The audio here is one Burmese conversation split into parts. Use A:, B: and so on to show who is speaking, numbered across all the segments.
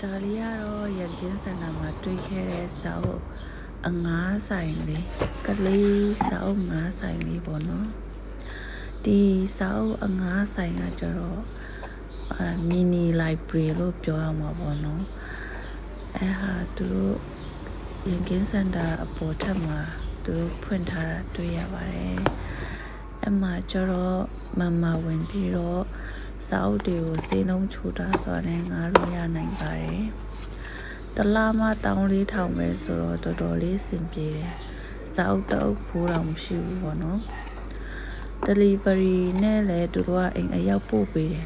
A: ဒါလေးကတော့ရန်ကင်းစင်တာမှာတွေ့ခဲ့တဲ့စာအုပ်အငါးဆိုင်လေးကလေးစာအုပ်ငါးဆိုင်လေးပေါ့နော်ဒီစာအုပ်အငါးဆိုင်ကကျတော့မီနီလိုက်ဘရီလို့ပြောရမှာပေါ့နော်အဲဟာသူတို့ရန်ကင်းစင်တာအပေါ်ထပ်မှာသူတို့ဖွင့်ထားတာတွေ့ရပါတယ်အမှကျတော့မဝင်ပြီးတော့စာအုပ်တွေကိုစေးလုံးချိုးတာဆိုတော့ငါလို့ရနိုင်ပါတယ်တလားမ14,000ပဲဆိုတော့တော်တော်လေးစင်ပြေတယ်စာအုပ်တအုပ်ဖိုးတော့မရှိဘူးပေါ့နော် delivery နဲ့လည်းသူတို့ကအိမ်အရောက်ပို့ပေးတယ်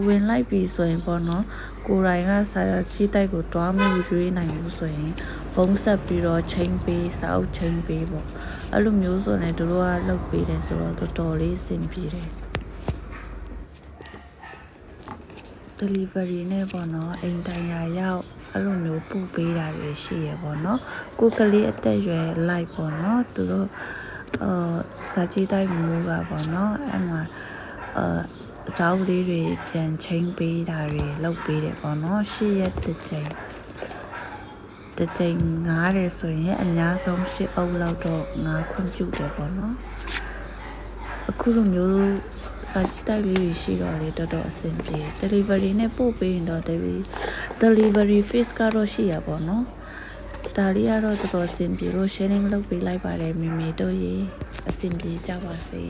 A: ဝင်လိုက်ပြီဆိုရင်ပေါ့နော်ကိုယ်တိုင်ကစာကြီးတိုက်ကိုတွားမှုရွေးနိုင်ဘူးဆိုရင်ဖုန်းဆက်ပြီးတော့ချိန်ပေးစာအုပ်ချိန်ပေးပေါ့အဲ့လိုမျိုးဆိုရင်သူတို့ကလုပ်ပေးတယ်ဆိုတော့တော်တော်လေးစင်ပြေတယ် delivery နဲ့ပေါ့နော်အိမ်တိုင်ရာရောက်အဲ့လိုမျိုးပို့ပေးတာတွေရှိရပေါ့နော်ကိုကလေးအသက်ရွယ်လိုက်ပေါ့နော်သူတို့စာကြည့်တိုက်မှုကပေါ့နော်အဲ့မှာစာအုပ်လေးတွေပြန်ချိန်ပေးတာတွေလုပ်ပေးတယ်ပေါ့နော်8 ရက်တစ်ကြိမ်ငားတယ်ဆိုရင်အများဆုံး10 အုပ်လောက်တော့ငားခွင့်ပြုတယ်ပေါ့နော်အခုလိုမျိုးစာကြည့်တိုက်လေးတွေရှိတော့လေတော်တော်အဆင်ပြေ delivery နဲ့ပို့ပေးရင်တော့ delivery fees ကတော့ရှိရပေါ့နော်ဒါလေးကတော့တော်တော်အဆင်ပြေလို့ sharing လုပ်ပေးလိုက်ပါတယ်မေတို့ရေအဆင်ပြေကြပါစေ